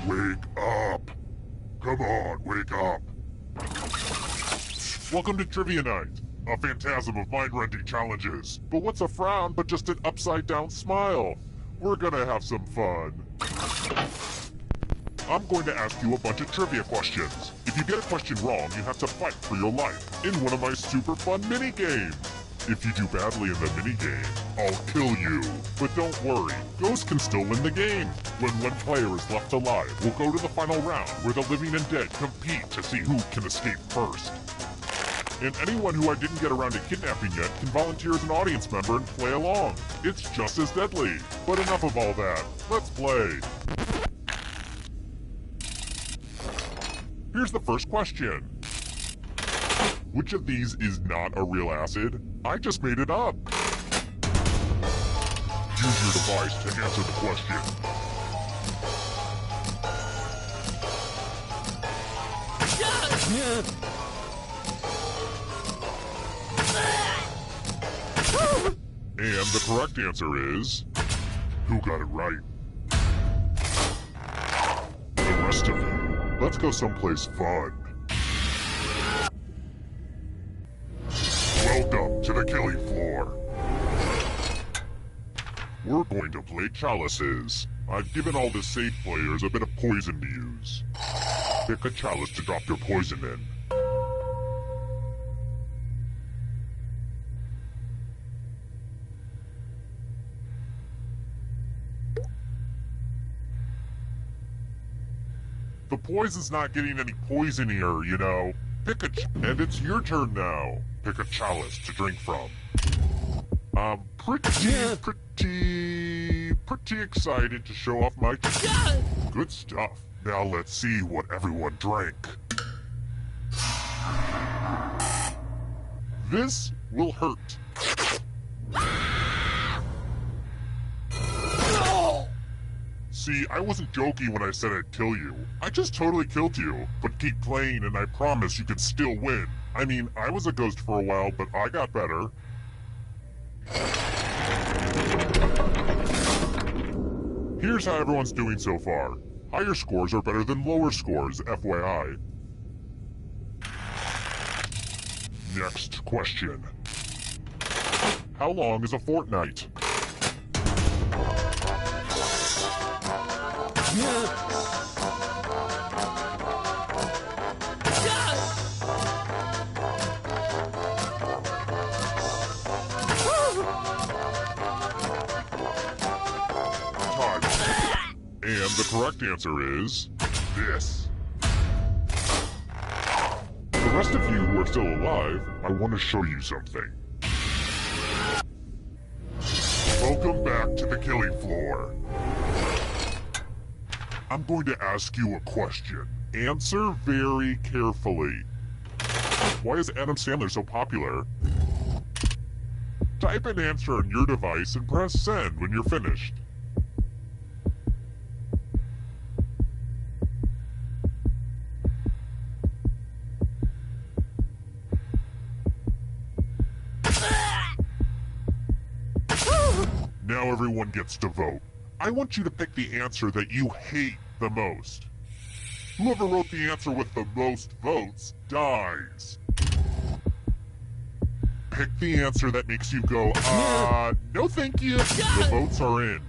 Wake up! Come on, wake up! Welcome to Trivia Night, a phantasm of mind-rending challenges. But what's a frown but just an upside-down smile? We're gonna have some fun. I'm going to ask you a bunch of trivia questions. If you get a question wrong, you have to fight for your life in one of my super fun mini-games. If you do badly in the minigame, I'll kill you. But don't worry, Ghost can still win the game. When one player is left alive, we'll go to the final round where the living and dead compete to see who can escape first. And anyone who I didn't get around to kidnapping yet can volunteer as an audience member and play along. It's just as deadly. But enough of all that. Let's play. Here's the first question. Which of these is not a real acid? I just made it up. Use your device to answer the question. And the correct answer is... Who got it right? The rest of you, let's go someplace fun. Welcome to the killing floor. We're going to play chalices. I've given all the safe players a bit of poison to use. Pick a chalice to drop your poison in. The poison's not getting any poisonier, you know. And it's your turn now. Pick a chalice to drink from. I'm pretty excited to show off my... Good stuff. Now let's see what everyone drank. This will hurt. See, I wasn't joking when I said I'd kill you. I just totally killed you. But keep playing and I promise you can still win. I mean, I was a ghost for a while, but I got better. Here's how everyone's doing so far. Higher scores are better than lower scores, FYI. Next question. How long is a fortnight? And the correct answer is... this. The rest of you who are still alive, I want to show you something. Welcome back to the killing floor. I'm going to ask you a question. Answer very carefully. Why is Adam Sandler so popular? Type an answer on your device and press send when you're finished. Now everyone gets to vote. I want you to pick the answer that you hate the most. Whoever wrote the answer with the most votes dies. Pick the answer that makes you go, no thank you. The votes are in.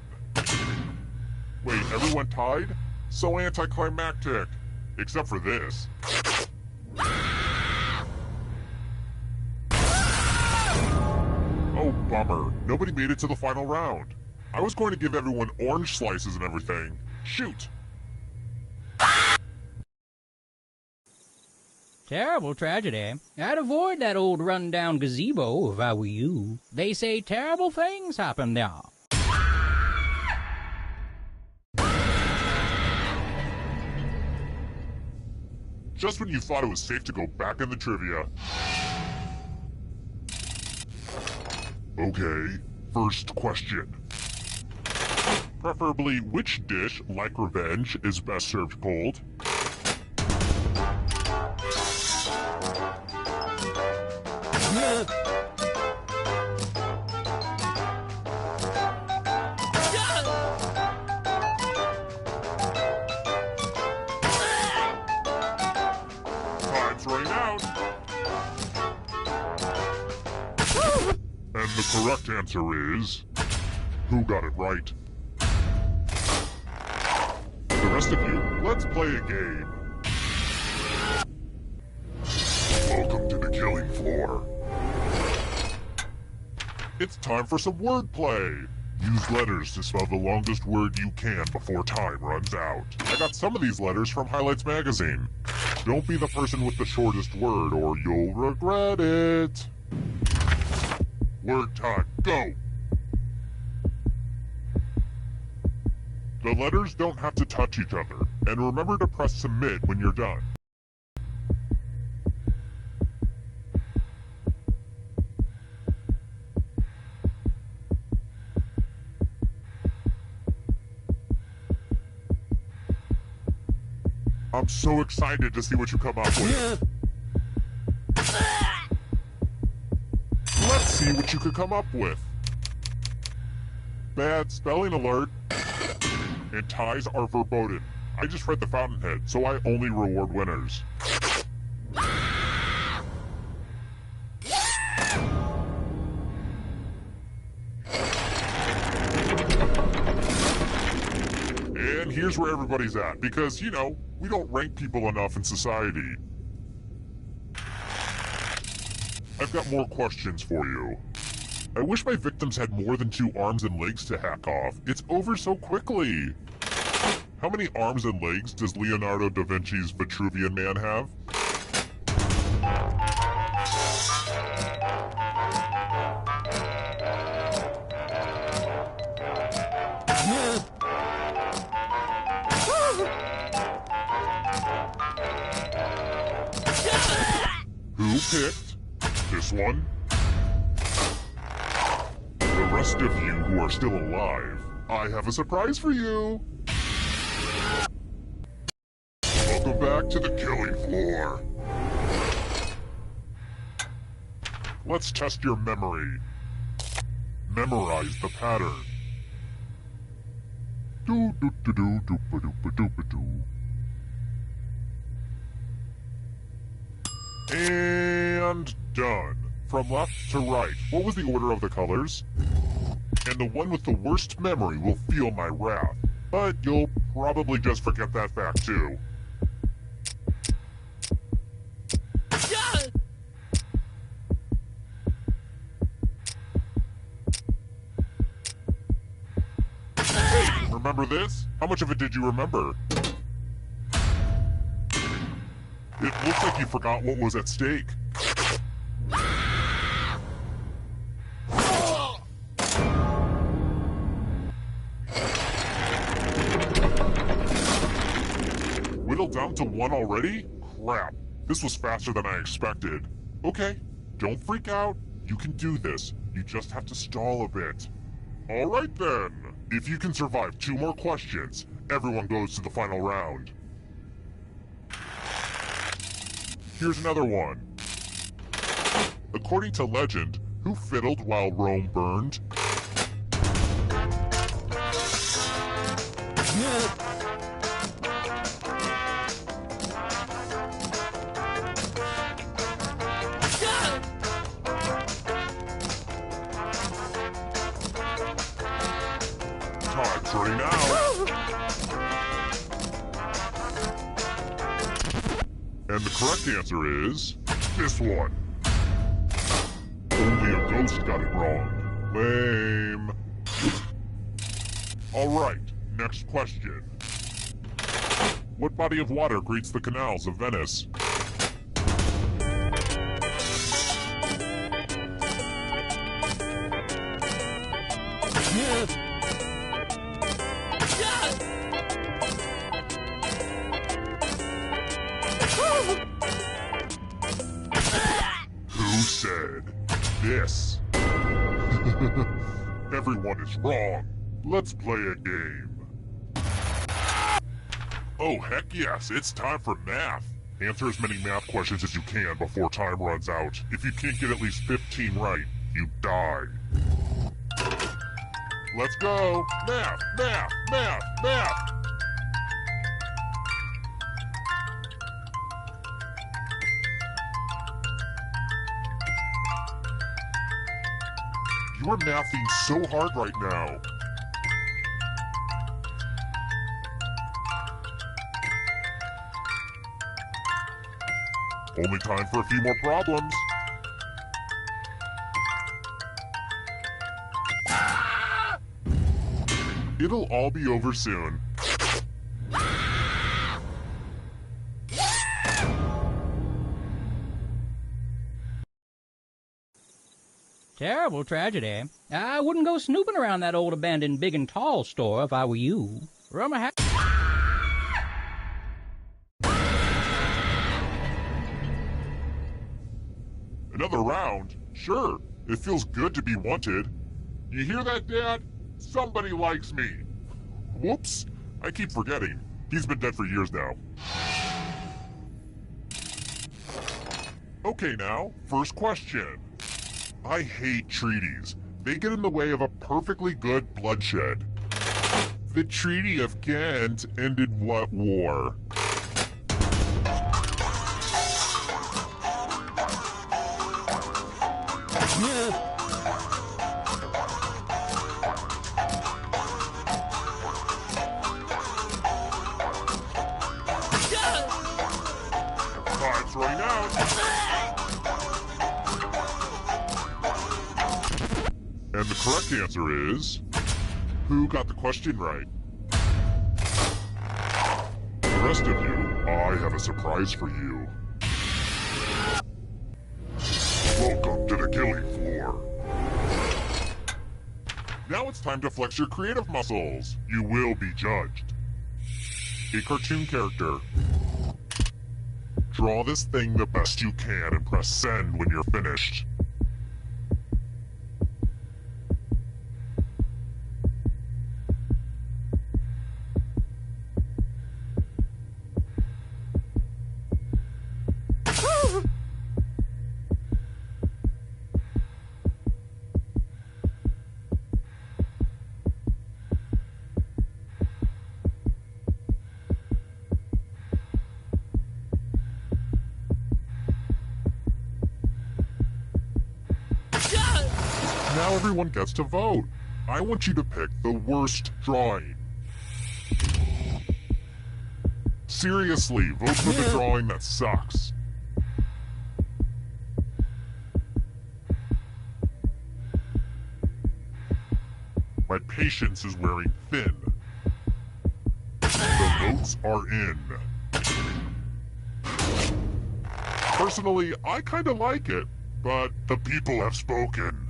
Wait, everyone tied? So anticlimactic. Except for this. Oh, bummer. Nobody made it to the final round. I was going to give everyone orange slices and everything. Shoot! Terrible tragedy. I'd avoid that old run-down gazebo if I were you. They say terrible things happen there. Just when you thought it was safe to go back in the trivia. Okay, first question. Preferably, which dish, like revenge, is best served cold? Time's running out. And the correct answer is... who got it right? The rest of you, let's play a game. Welcome to the killing floor. It's time for some wordplay. Use letters to spell the longest word you can before time runs out. I got some of these letters from Highlights magazine. Don't be the person with the shortest word or you'll regret it. Word time, go! The letters don't have to touch each other, and remember to press submit when you're done. I'm so excited to see what you come up with. Let's see what you could come up with. Bad spelling alert. And ties are verboten. I just read the Fountainhead, so I only reward winners. And here's where everybody's at, because, you know, we don't rank people enough in society. I've got more questions for you. I wish my victims had more than 2 arms and legs to hack off. It's over so quickly. How many arms and legs does Leonardo da Vinci's Vitruvian Man have? Who picked this one? The rest of you who are still alive, I have a surprise for you. Welcome back to the killing floor. Let's test your memory. Memorize the pattern. And done. From left to right, what was the order of the colors? And the one with the worst memory will feel my wrath. But you'll probably just forget that fact too. Hey, remember this? How much of it did you remember? It looks like you forgot what was at stake. Whittled down to 1 already? Crap. This was faster than I expected. Okay, don't freak out. You can do this. You just have to stall a bit. Alright then. If you can survive 2 more questions, everyone goes to the final round. Here's another one. According to legend, who fiddled while Rome burned? And the correct answer is this one. Only a ghost got it wrong. Lame. Alright, next question. What body of water greets the canals of Venice? Who said this? Everyone is wrong. Let's play a game. Oh, heck yes, it's time for math. Answer as many math questions as you can before time runs out. If you can't get at least 15 right, you die. Let's go! Math, math, math, math! You are mathing so hard right now. Only time for a few more problems. It'll all be over soon. Terrible tragedy. I wouldn't go snooping around that old abandoned big and tall store if I were you. Rumor has... Another round? Sure. It feels good to be wanted. You hear that, Dad? Somebody likes me. Whoops. I keep forgetting. He's been dead for years now. Okay now, first question. I hate treaties. They get in the way of a perfectly good bloodshed. The Treaty of Ghent ended what war? Time's running out. And the correct answer is... Who got the question right? The rest of you, I have a surprise for you. Welcome to the killing floor. Now it's time to flex your creative muscles. You will be judged. A cartoon character. Draw this thing the best you can and press send when you're finished. Now everyone gets to vote. I want you to pick the worst drawing. Seriously, vote for the drawing that sucks. My patience is wearing thin. The votes are in. Personally, I kinda like it, but the people have spoken.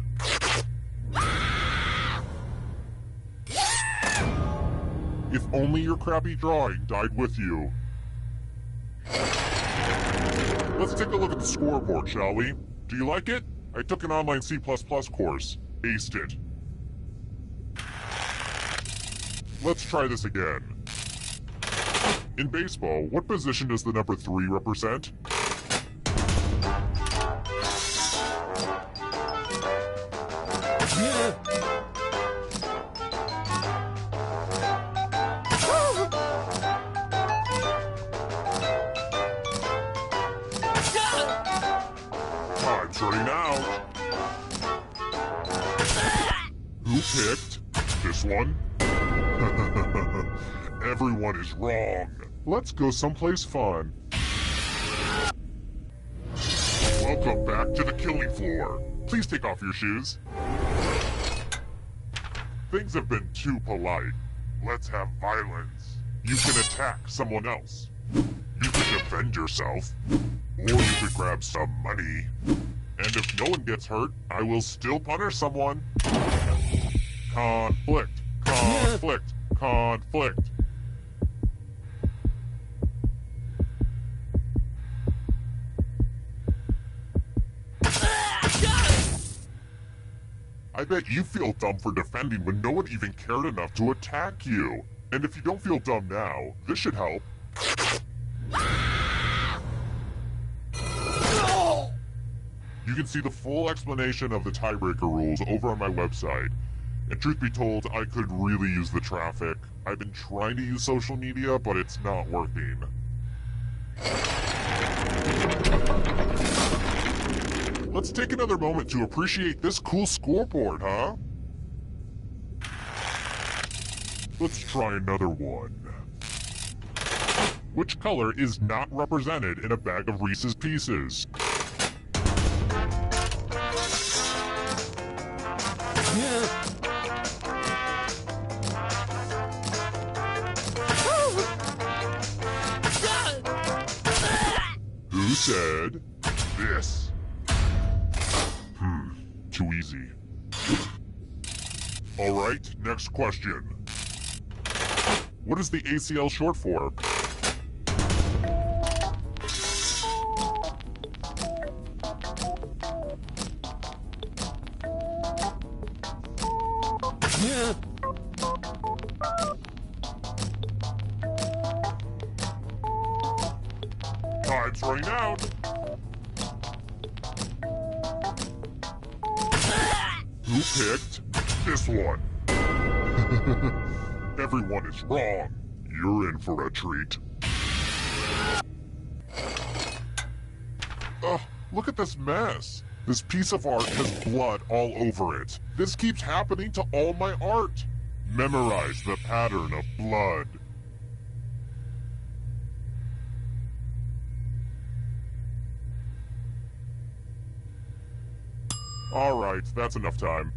If only your crappy drawing died with you. Let's take a look at the scoreboard, shall we? Do you like it? I took an online C++ course. Aced it. Let's try this again. In baseball, what position does the number 3 represent? Time's running out. Who picked this one? Everyone is wrong. Let's go someplace fun. To the killing floor. Please take off your shoes. Things have been too polite. Let's have violence. You can attack someone else. You can defend yourself. Or you could grab some money. And if no one gets hurt, I will still punish someone. Conflict. Conflict. Conflict. I bet you feel dumb for defending when no one even cared enough to attack you. And if you don't feel dumb now, this should help. You can see the full explanation of the tiebreaker rules over on my website. And truth be told, I could really use the traffic. I've been trying to use social media, but it's not working. Let's take another moment to appreciate this cool scoreboard, huh? Let's try another one. Which color is not represented in a bag of Reese's Pieces? Who said this? Too easy. Alright, next question. What is the ACL short for? Time's running out. Who picked this one? Everyone is wrong. You're in for a treat. Ugh, look at this mess. This piece of art has blood all over it. This keeps happening to all my art. Memorize the pattern of blood. Alright, that's enough time.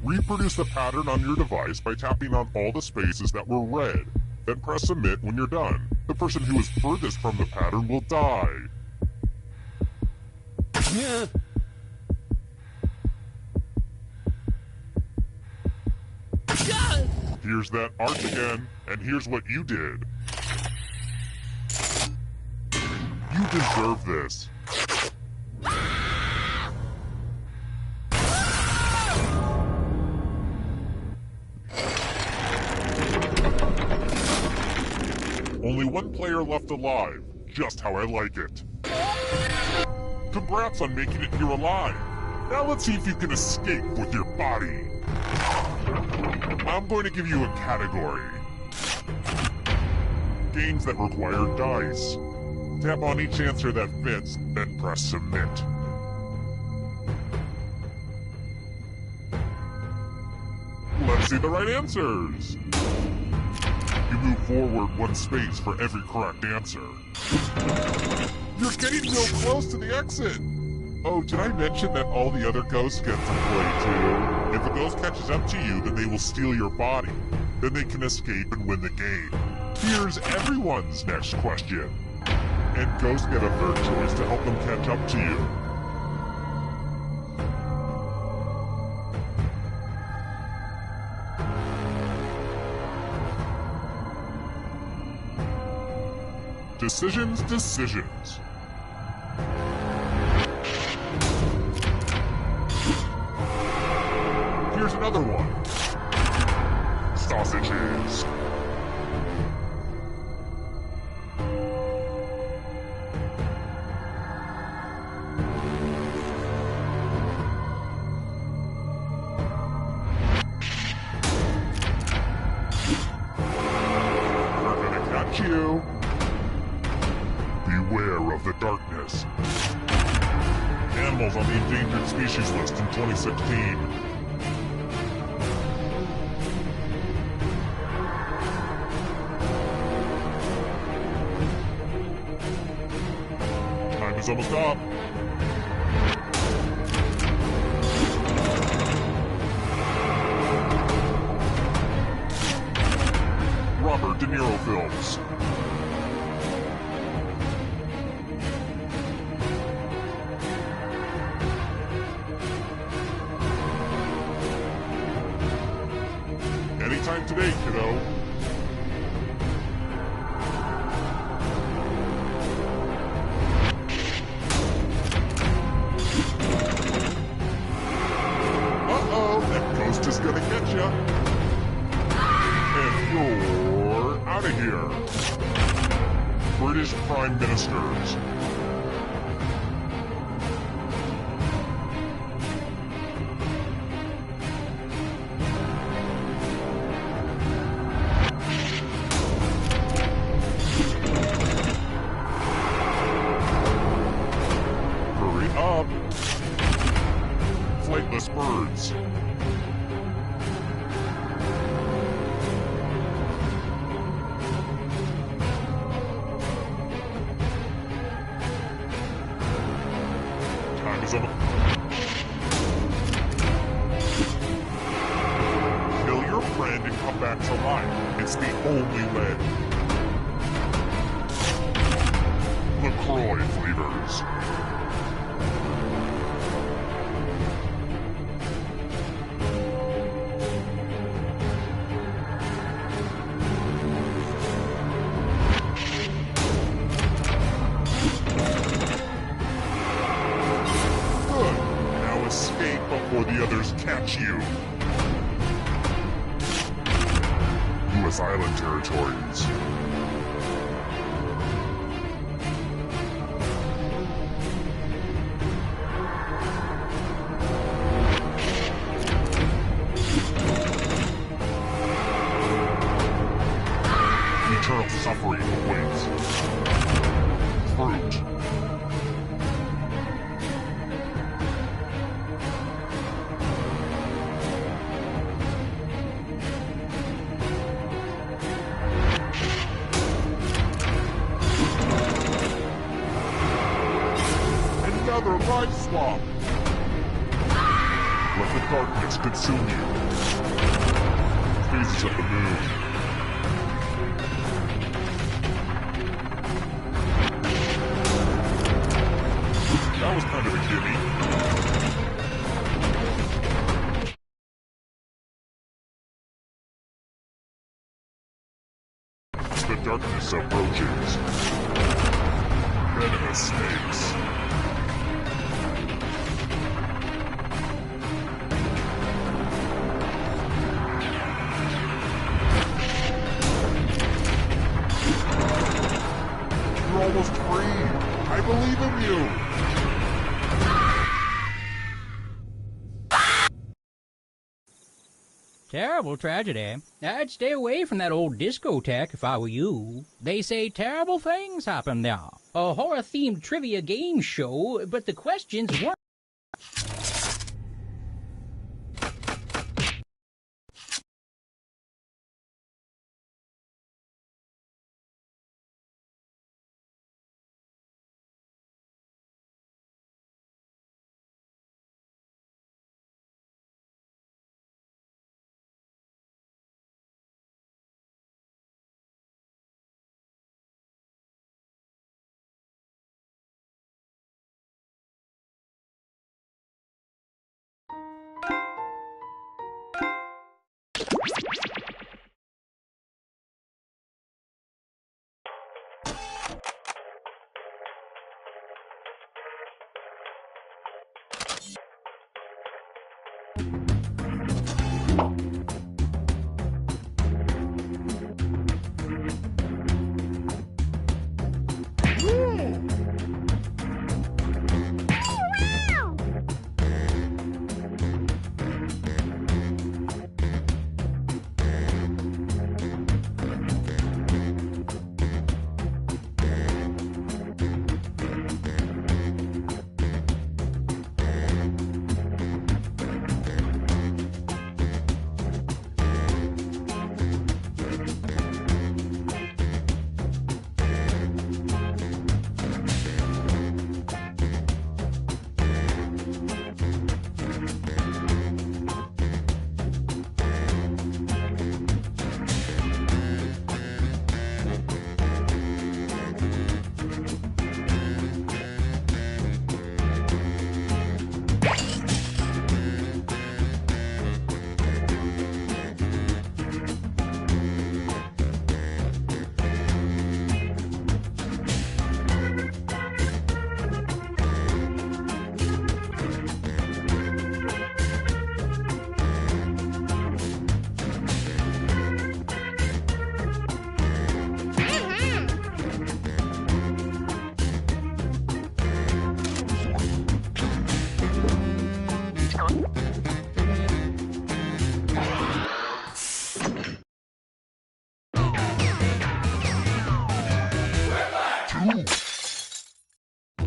Reproduce the pattern on your device by tapping on all the spaces that were red. Then press submit when you're done. The person who is furthest from the pattern will die. Here's that art again, and here's what you did. You deserve this. Only one player left alive, just how I like it. Congrats on making it here alive. Now let's see if you can escape with your body. I'm going to give you a category. Games that require dice. Tap on each answer that fits, then press submit. Let's see the right answers. You move forward one space for every correct answer. You're getting real close to the exit. Oh, did I mention that all the other ghosts get to play too? If a ghost catches up to you, then they will steal your body. Then they can escape and win the game. Here's everyone's next question. And ghosts get a third choice to help them catch up to you. Decisions, decisions. Here's another one. Sausages. We're gonna catch you. Beware of the darkness. Animals on the endangered species list in 2016. Time is almost up. answers. Anytime today, kiddo. Uh-oh, that ghost is gonna get ya. And you're out of here. British Prime Ministers. Hurry up. Flightless birds. Time is up. Kill your friend and come back to life. It's the only way. LaCroix flavors. Good. Now escape before the others catch you. U.S. Island territories. Eternal suffering awaits. Fruit. Another life swap. Let the darkness consume you. Phases of the moon. That was kind of a gimme. The darkness approaches. Venomous snakes. You're almost free. I believe in you. Terrible tragedy. I'd stay away from that old discotheque if I were you. They say terrible things happen there. A horror-themed trivia game show, but the questions weren't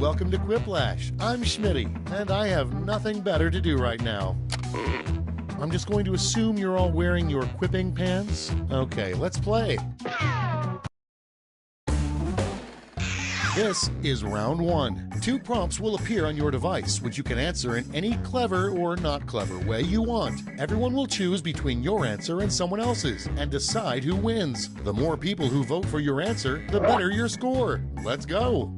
welcome to Quiplash. I'm Schmitty, and I have nothing better to do right now. I'm just going to assume you're all wearing your quipping pants. Okay, let's play. This is round one. 2 prompts will appear on your device, which you can answer in any clever or not clever way you want. Everyone will choose between your answer and someone else's and decide who wins. The more people who vote for your answer, the better your score. Let's go.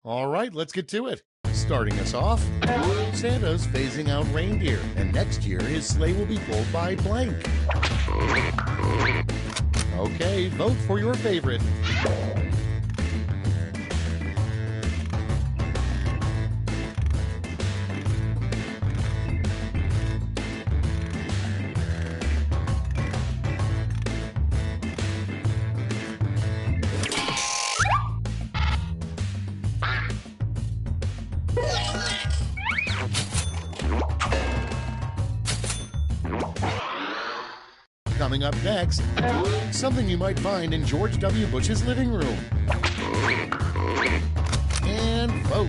All right, let's get to it. Starting us off, Santa's phasing out reindeer, and next year his sleigh will be pulled by blank. Okay, vote for your favorite. Coming up next, something you might find in George W. Bush's living room. And vote.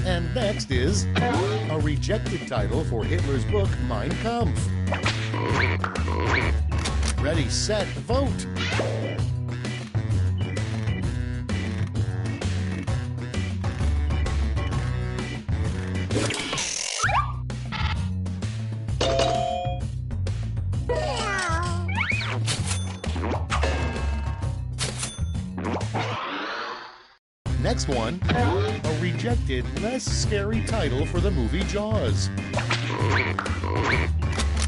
And next is a rejected title for Hitler's book, Mein Kampf. Ready, set, vote. Next one, a rejected, less scary title for the movie Jaws.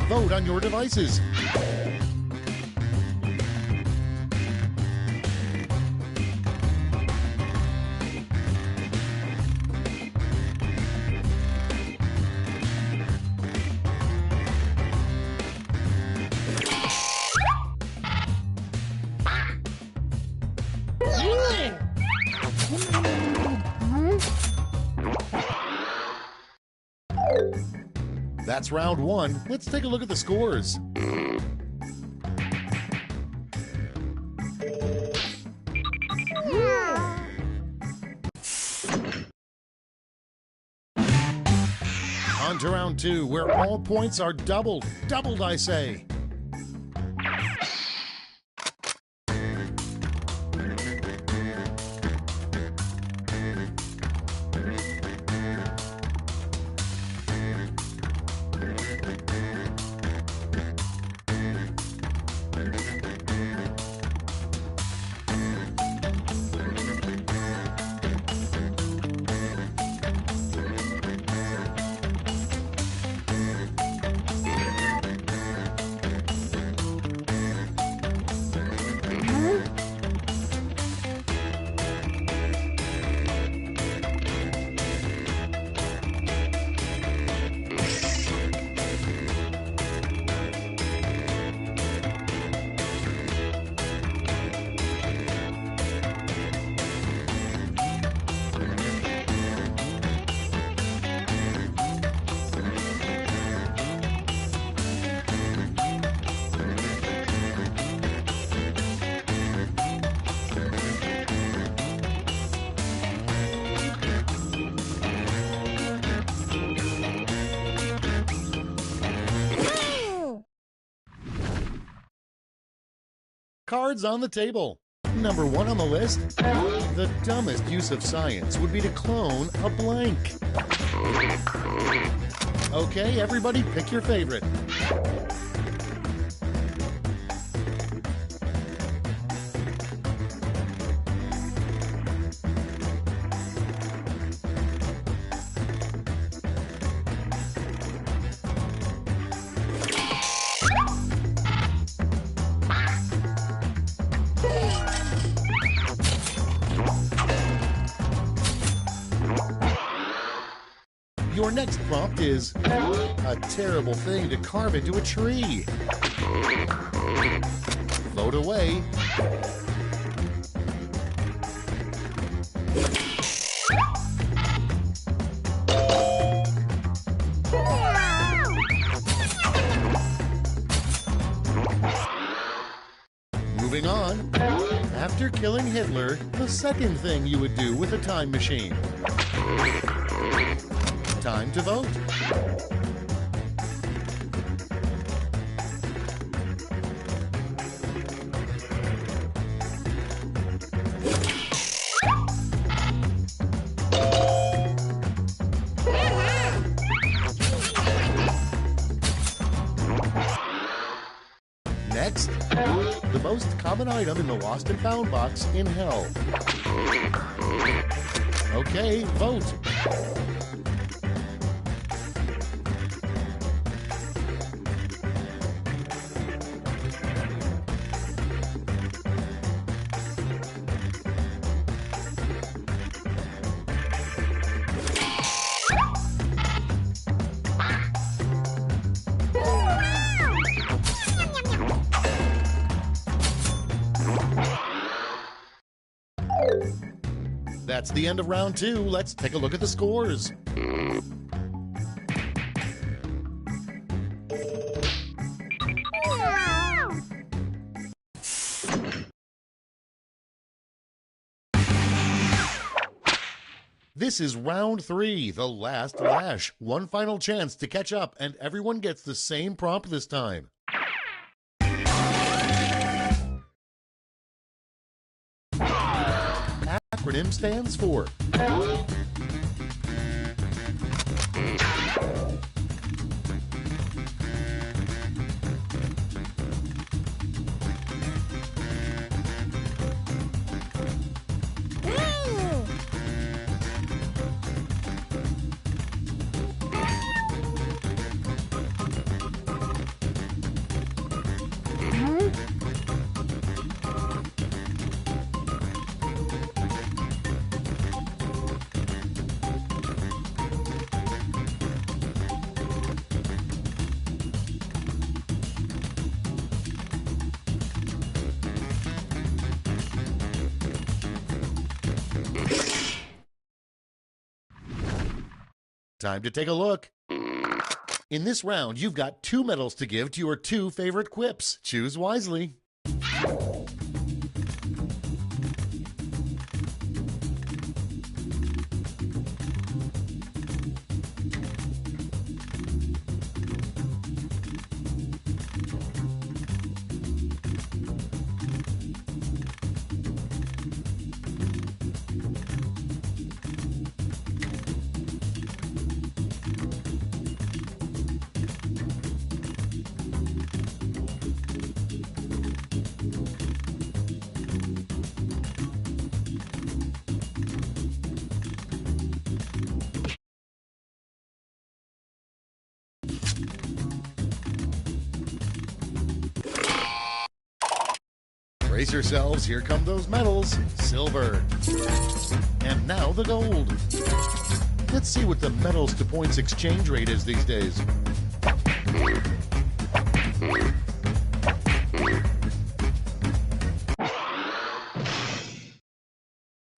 Vote on your devices. That's round one. Let's take a look at the scores. On to round two, where all points are doubled. Doubled, I say. Cards on the table. Number 1 on the list, the dumbest use of science would be to clone a blank. Okay, everybody pick your favorite. Your next prompt is a terrible thing to carve into a tree. Vote away. Moving on. After killing Hitler, the second thing you would do with a time machine. Time to vote. Next, the most common item in the Lost and Found box in hell. Okay, vote. That's the end of round 2. Let's take a look at the scores. This is round 3, the last lash. One final chance to catch up, and everyone gets the same prompt this time. Acronym stands for Time to take a look. In this round, you've got 2 medals to give to your 2 favorite quips. Choose wisely. Brace yourselves, here come those medals. Silver. And now the gold. Let's see what the medals to points exchange rate is these days.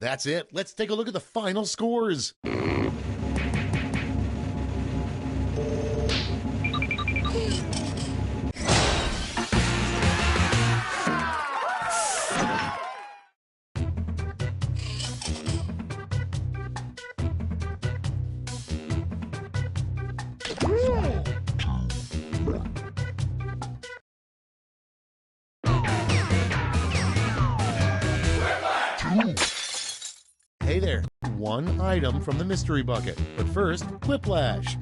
That's it. Let's take a look at the final scores. Hey there, one item from the mystery bucket. But first, Quiplash.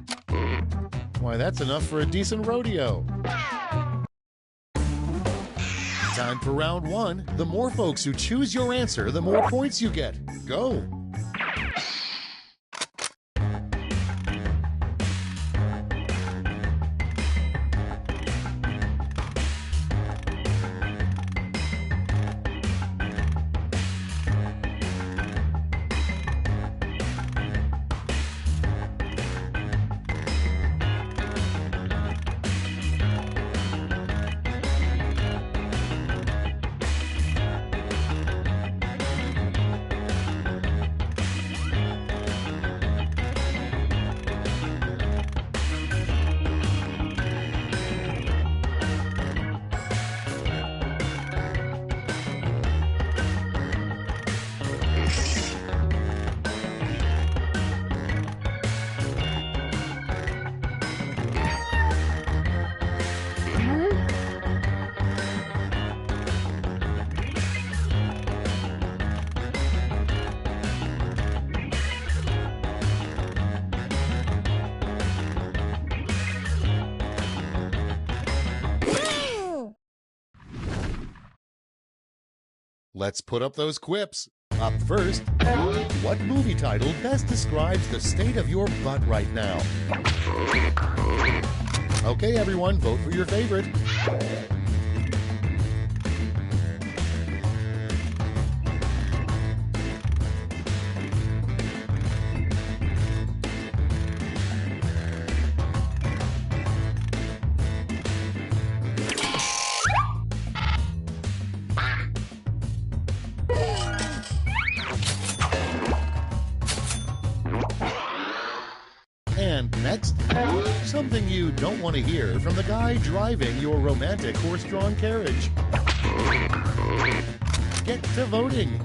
Why, that's enough for a decent rodeo. Time for round one. The more folks who choose your answer, the more points you get. Go! Let's put up those quips. Up first, what movie title best describes the state of your butt right now? Okay, everyone, vote for your favorite. And next, something you don't want to hear from the guy driving your romantic horse-drawn carriage. Get to voting.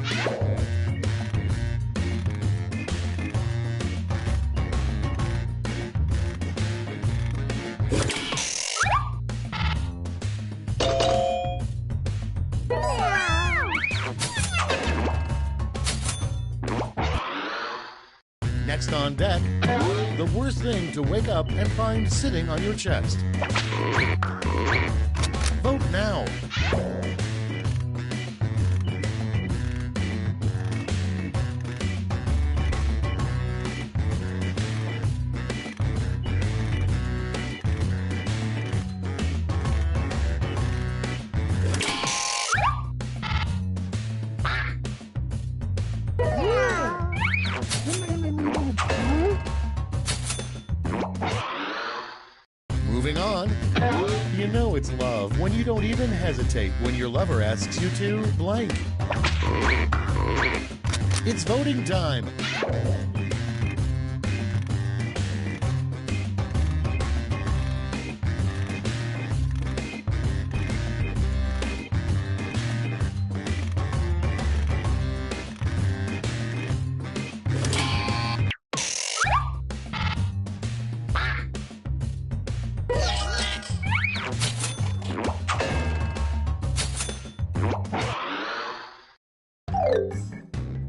Next on deck, the worst thing to wake up and find sitting on your chest. Vote now. Moving on. You know it's love when you don't even hesitate when your lover asks you to blank. It's voting time.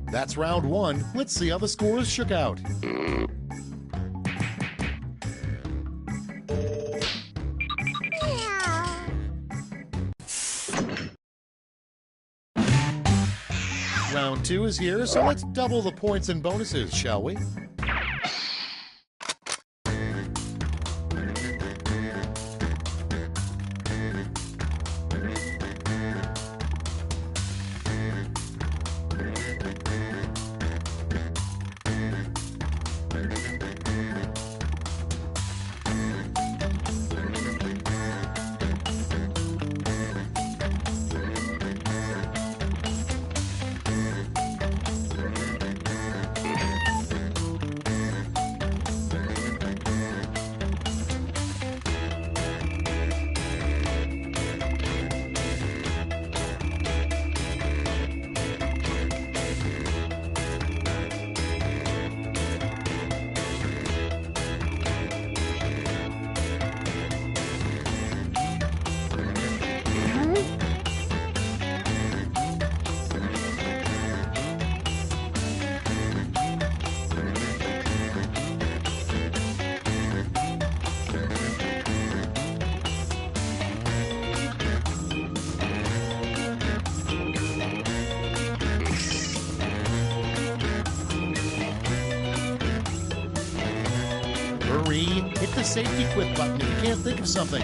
That's round one. Let's see how the scores shook out. Round two is here, so let's double the points and bonuses, shall we? 3, hit the safety quit button if you can't think of something.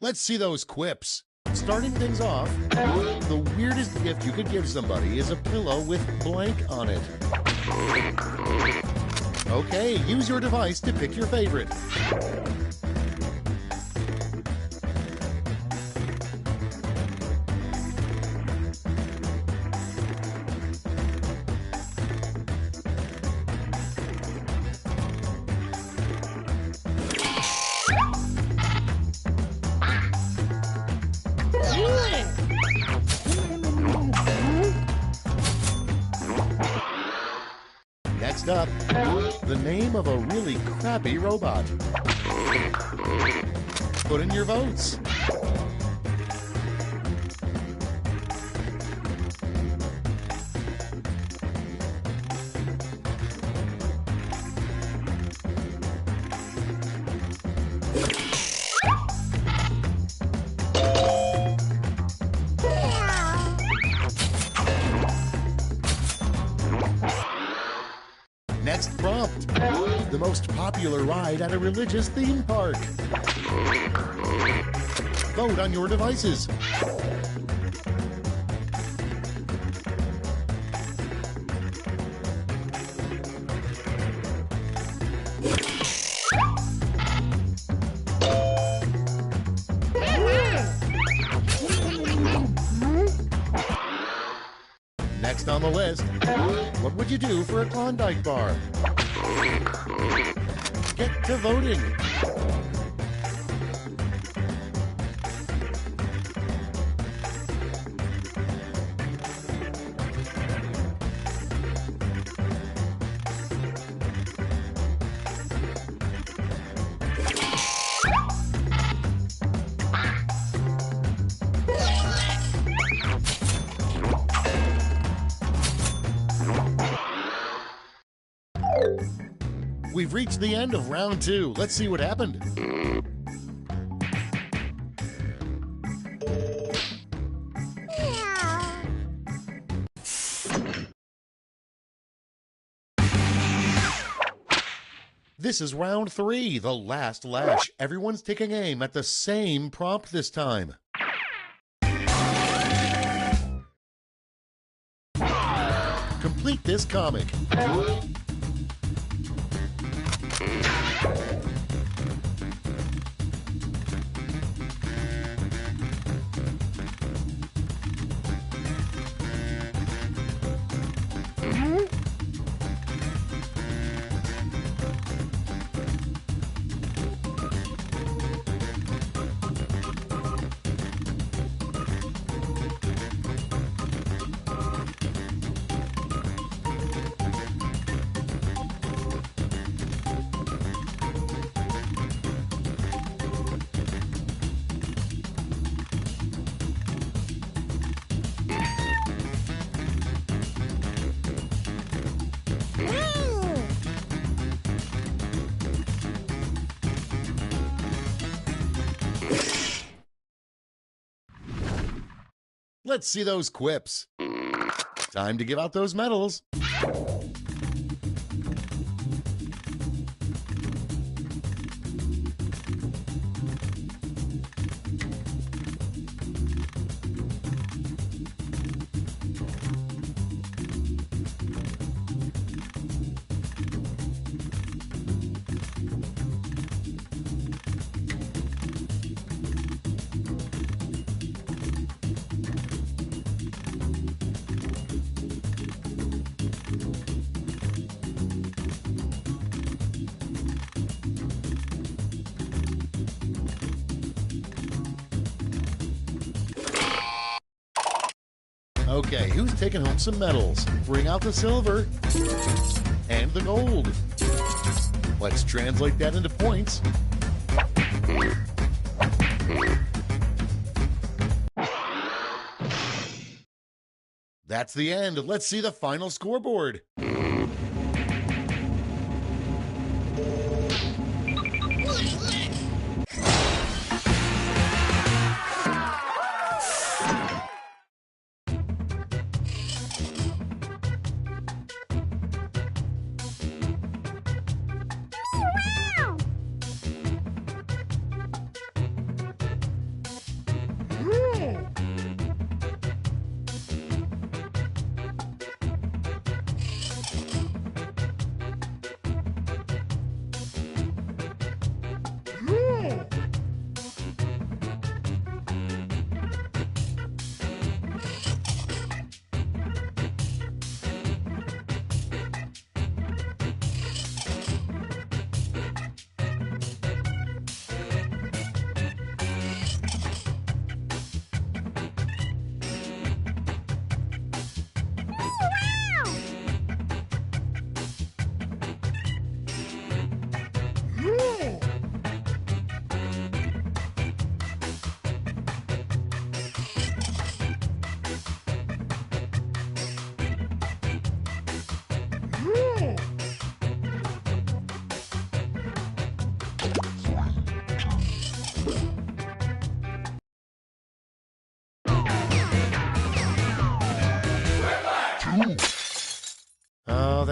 Let's see those quips. Starting things off, the weirdest gift you could give somebody is a pillow with blank on it. Okay, use your device to pick your favorite. Next up, the name of a really crappy robot. Put in your votes. Next prompt, the most popular ride at a religious theme park. Vote on your devices. Next on the list, what would you do for a Klondike bar? Get to voting. We've reached the end of round 2. Let's see what happened. This is round 3, the last lash. Everyone's taking aim at the same prompt this time. Complete this comic. Let's see those quips. Time to give out those medals. Okay, who's taking home some medals? Bring out the silver and the gold. Let's translate that into points. That's the end. Let's see the final scoreboard.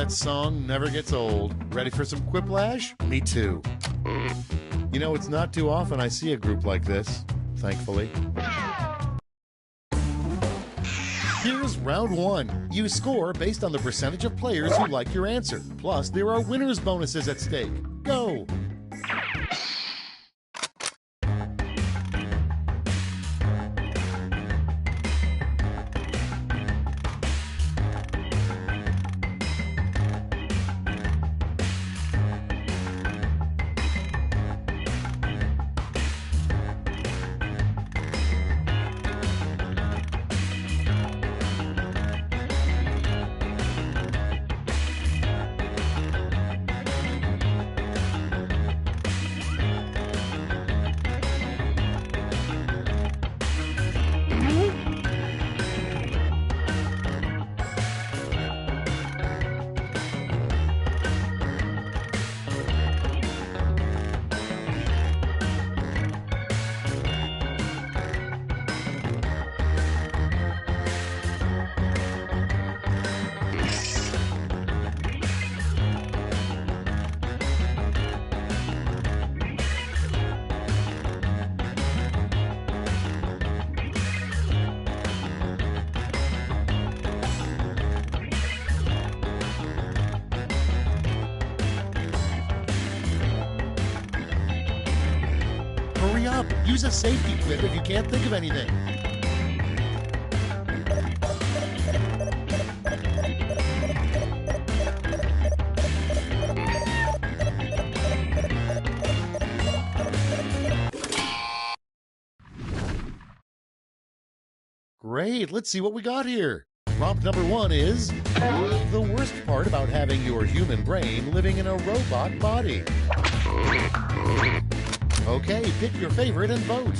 that song never gets old. Ready for some quiplash? Me too. You know, it's not too often I see a group like this, thankfully. Here's round one. You score based on the percentage of players who like your answer. Plus, there are winner's bonuses at stake. Go! Hurry up! Use a safety quip if you can't think of anything. Great, let's see what we got here. Prompt number one is the worst part about having your human brain living in a robot body. Okay, pick your favorite and vote.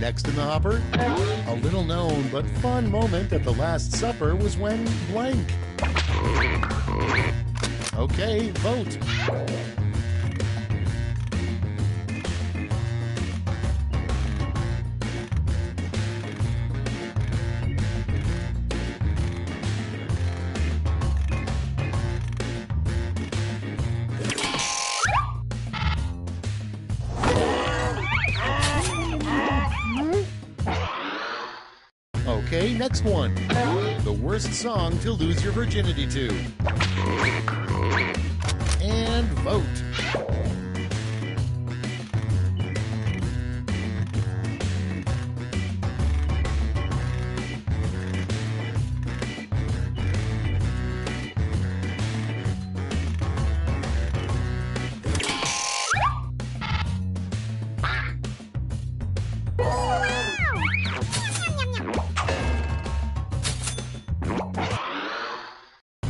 Next in the hopper, a little known but fun moment at the Last Supper was when blank. Okay, vote. Okay, next one. The worst song to lose your virginity to. And vote.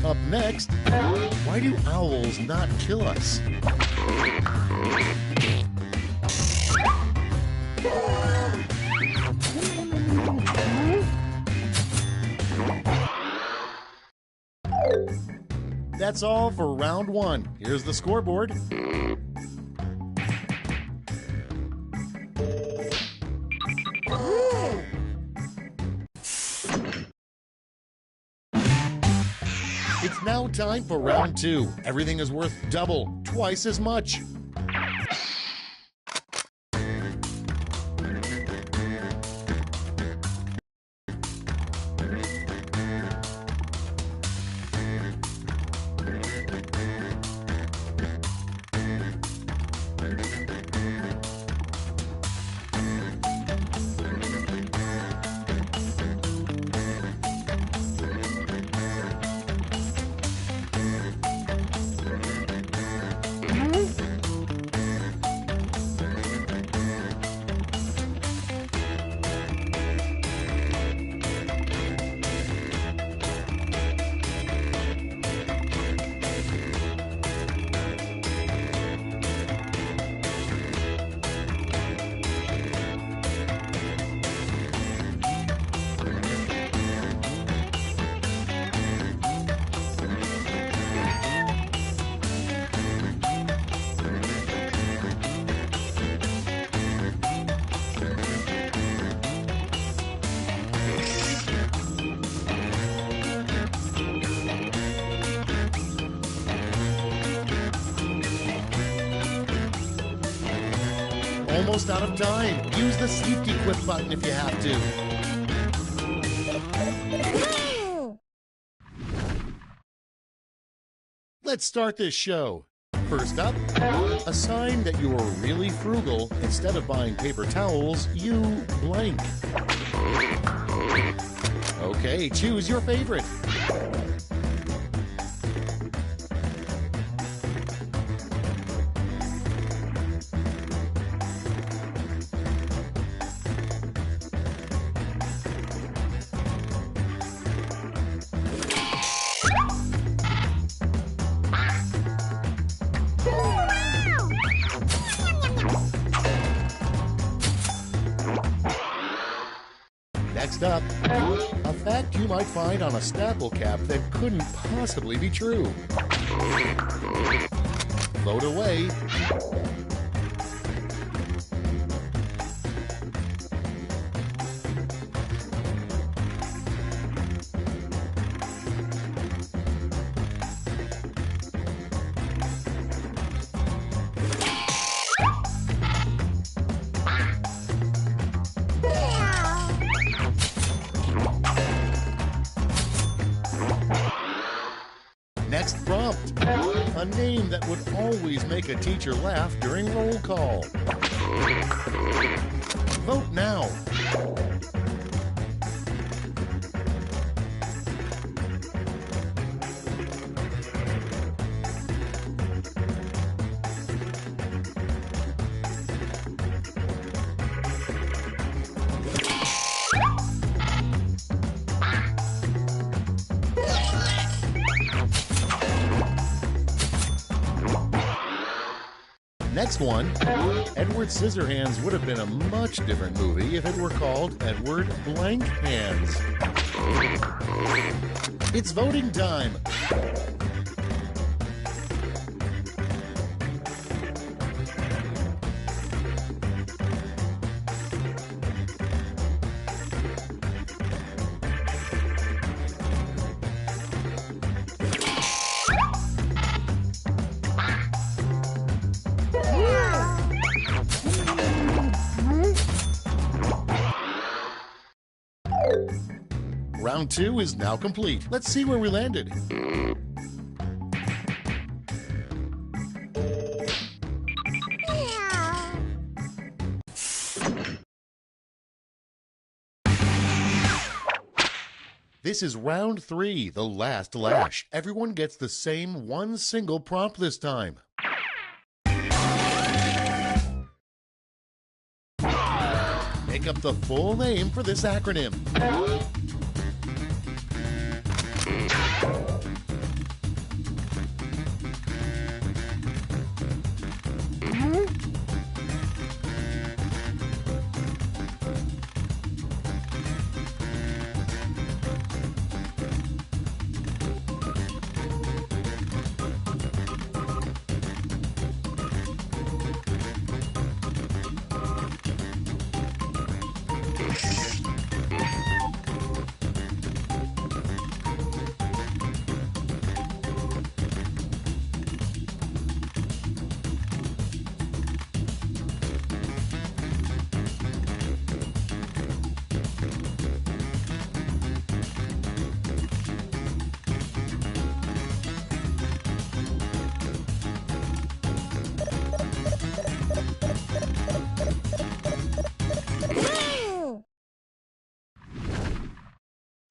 Up next, why do owls not kill us? That's all for round one. Here's the scoreboard. It's now time for round two. Everything is worth double, twice as much. almost out of time. Use the safety quit button if you have to. Let's start this show. First up, a sign that you are really frugal. Instead of buying paper towels, you blank. Okay, choose your favorite. Next up, a fact you might find on a Snapple cap that couldn't possibly be true. Float away. Next prompt, a name that would always make a teacher laugh during roll call. Vote now. Next one, Edward Scissorhands would have been a much different movie if it were called Edward Blank Hands. It's voting time. Round 2 is now complete. Let's see where we landed. This is round 3, the last lash. Everyone gets the same one single prompt this time. Make up the full name for this acronym.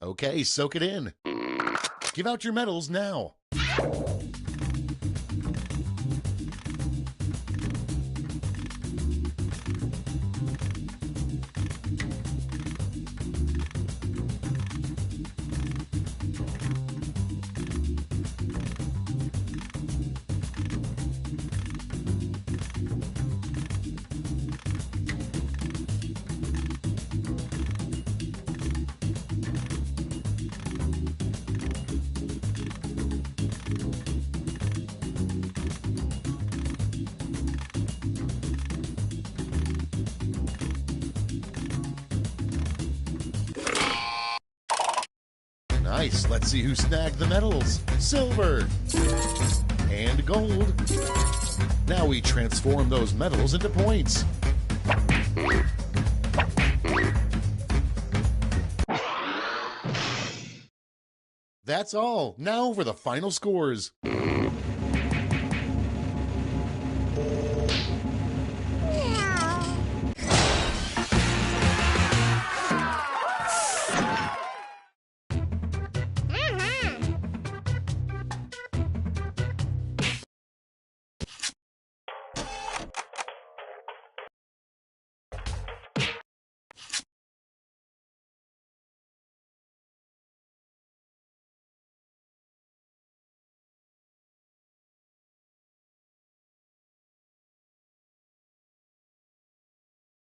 Okay, soak it in. Give out your medals now. Nice. Let's see who snagged the medals. Silver and gold. Now we transform those medals into points. That's all. Now for the final scores.